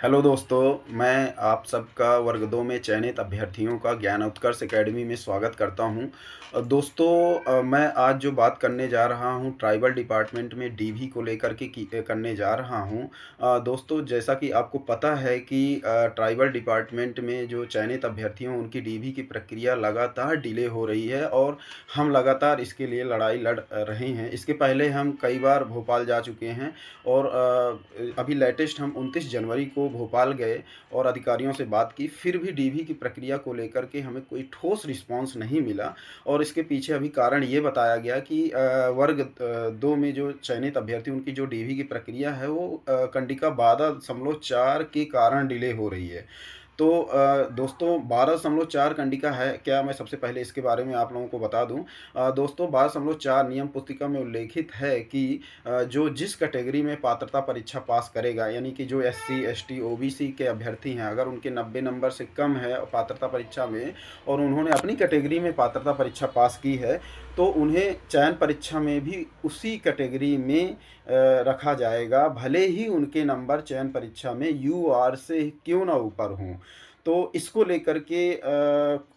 Hello दोस्तों, मैं आप सबका वर्ग 2 में चयनित अभ्यर्थियों का ज्ञान उत्कर्ष अकेडमी में स्वागत करता हूं। दोस्तों, मैं आज जो बात करने जा रहा हूं ट्राइबल डिपार्टमेंट में डीवी को लेकर के करने जा रहा हूं। दोस्तों, जैसा कि आपको पता है कि ट्राइबल डिपार्टमेंट में जो चयनित अभ्यर्थी हैं उनकी डीवी की प्रक्रिया लगातार डिले हो रही है और हम लगातार इसके लिए लड़ाई लड़ रहे हैं। इसके पहले हम कई बार भोपाल जा चुके हैं और अभी लेटेस्ट हम 29 जनवरी को भोपाल गए और अधिकारियों से बात की, फिर भी डीवी की प्रक्रिया को लेकर के हमें कोई ठोस रिस्पांस नहीं मिला। और इसके पीछे अभी कारण ये बताया गया कि वर्ग 2 में जो चयनित अभ्यर्थी उनकी जो डीवी की प्रक्रिया है वो कंडिका 12.4 के कारण डिले हो रही है। तो दोस्तों, 12.4 कंडिका है क्या, मैं सबसे पहले इसके बारे में आप लोगों को बता दूं। दोस्तों, 12.4 नियम पुस्तिका में उल्लेखित है कि जो जिस कैटेगरी में पात्रता परीक्षा पास करेगा, यानी कि जो एससी एसटी ओबीसी के अभ्यर्थी हैं, अगर उनके 90 नंबर से कम है पात्रता परीक्षा में और उन्होंने अपनी कैटेगरी में पात्रता परीक्षा पास की है, तो उन्हें चयन परीक्षा में भी उसी कैटेगरी में रखा जाएगा, भले ही उनके नंबर चयन परीक्षा में यूआर से क्यों ना ऊपर हों। तो इसको लेकर के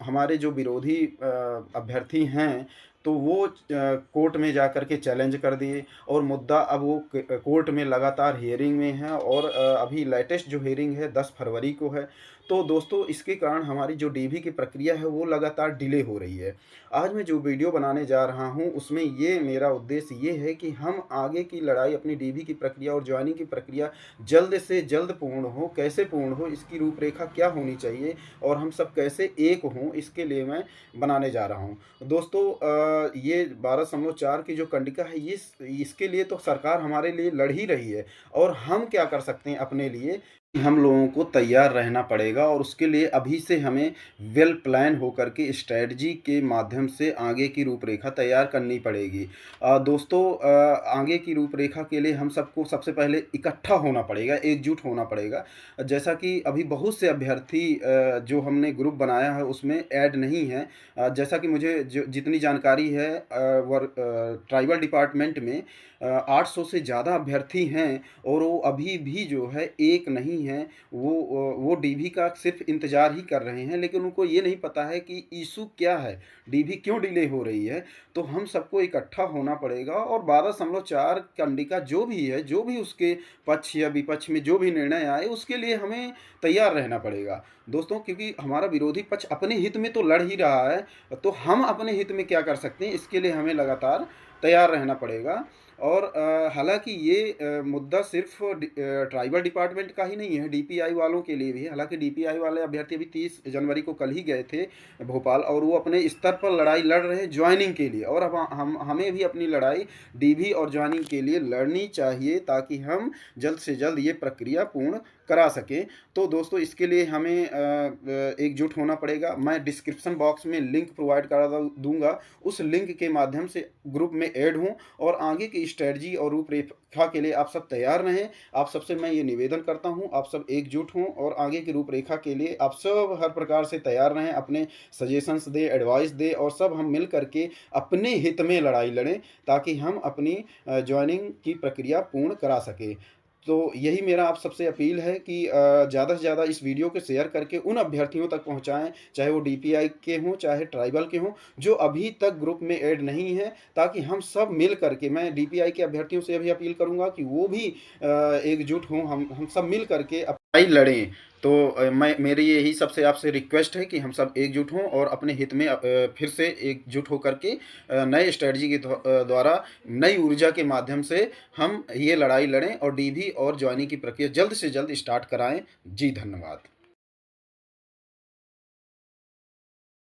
हमारे जो विरोधी अभ्यर्थी हैं, तो वो कोर्ट में जा कर के चैलेंज कर दिए और मुद्दा अब वो कोर्ट में लगातार हियरिंग में है और अभी लेटेस्ट जो हियरिंग है 10 फरवरी को है। तो दोस्तों, इसके कारण हमारी जो डीवी की प्रक्रिया है वो लगातार डिले हो रही है। आज मैं जो वीडियो बनाने जा रहा हूँ उसमें ये मेरा उद्देश्य ये है कि हम आगे की लड़ाई, अपनी डीवी की प्रक्रिया और ज्वाइनिंग की प्रक्रिया जल्द से जल्द पूर्ण हो, कैसे पूर्ण हो, इसकी रूपरेखा क्या होनी चाहिए और हम सब कैसे एक हों, इसके लिए मैं बनाने जा रहा हूँ। दोस्तों, ये 12.4 की जो कंडिका है, ये इसके लिए तो सरकार हमारे लिए लड़ ही रही है और हम क्या कर सकते हैं अपने लिए, हम लोगों को तैयार रहना पड़ेगा और उसके लिए अभी से हमें वेल प्लान होकर के स्ट्रेटजी के माध्यम से आगे की रूपरेखा तैयार करनी पड़ेगी। दोस्तों, आगे की रूपरेखा के लिए हम सबको सबसे पहले इकट्ठा होना पड़ेगा, एकजुट होना पड़ेगा। जैसा कि अभी बहुत से अभ्यर्थी जो हमने ग्रुप बनाया है उसमें ऐड नहीं है। जैसा कि मुझे जितनी जानकारी है, ट्राइबल डिपार्टमेंट में 800 से ज़्यादा अभ्यर्थी हैं और वो अभी भी जो है एक नहीं है, वो डीवी का सिर्फ इंतज़ार ही कर रहे हैं, लेकिन उनको ये नहीं पता है कि इशू क्या है, डीवी क्यों डिले हो रही है। तो हम सबको इकट्ठा होना पड़ेगा और 12.4 कंडिका जो भी है, जो भी उसके पक्ष या विपक्ष में जो भी निर्णय आए, उसके लिए हमें तैयार रहना पड़ेगा दोस्तों, क्योंकि हमारा विरोधी पक्ष अपने हित में तो लड़ ही रहा है, तो हम अपने हित में क्या कर सकते हैं, इसके लिए हमें लगातार तैयार रहना पड़ेगा। और हालांकि ये मुद्दा सिर्फ ट्राइबल डिपार्टमेंट का ही नहीं है, डीपीआई वालों के लिए भी है। हालांकि डीपीआई वाले अभ्यर्थी अभी 30 जनवरी को कल ही गए थे भोपाल और वो अपने स्तर पर लड़ाई लड़ रहे हैं ज्वाइनिंग के लिए, और अब हमें भी अपनी लड़ाई डीवी और ज्वाइनिंग के लिए लड़नी चाहिए ताकि हम जल्द से जल्द ये प्रक्रिया पूर्ण करा सकें। तो दोस्तों, इसके लिए हमें एकजुट होना पड़ेगा। मैं डिस्क्रिप्शन बॉक्स में लिंक प्रोवाइड करा दूंगा, उस लिंक के माध्यम से ग्रुप में ऐड हूँ और आगे की स्ट्रेटजी और रूपरेखा के लिए आप सब तैयार रहें। आप सबसे मैं ये निवेदन करता हूँ, आप सब एकजुट हों और आगे की रूपरेखा के लिए आप सब हर प्रकार से तैयार रहें, अपने सजेशंस दें, एडवाइस दें और सब हम मिल करके अपने हित में लड़ाई लड़ें ताकि हम अपनी ज्वाइनिंग की प्रक्रिया पूर्ण करा सकें। तो यही मेरा आप सबसे अपील है कि ज़्यादा से ज़्यादा इस वीडियो को शेयर करके उन अभ्यर्थियों तक पहुंचाएं, चाहे वो डीपीआई के हों चाहे ट्राइबल के हों, जो अभी तक ग्रुप में ऐड नहीं है, ताकि हम सब मिल करके, मैं डीपीआई के अभ्यर्थियों से भी अपील करूंगा कि वो भी एकजुट हों, हम सब मिल करके लड़ाई लड़ें। तो मैं मेरी यही सबसे आपसे रिक्वेस्ट है कि हम सब एकजुट हों और अपने हित में फिर से एकजुट होकर के नए स्ट्रेटजी के द्वारा, नई ऊर्जा के माध्यम से हम ये लड़ाई लड़ें और डीवी और ज्वाइनिंग की प्रक्रिया जल्द से जल्द स्टार्ट कराएं। जी धन्यवाद।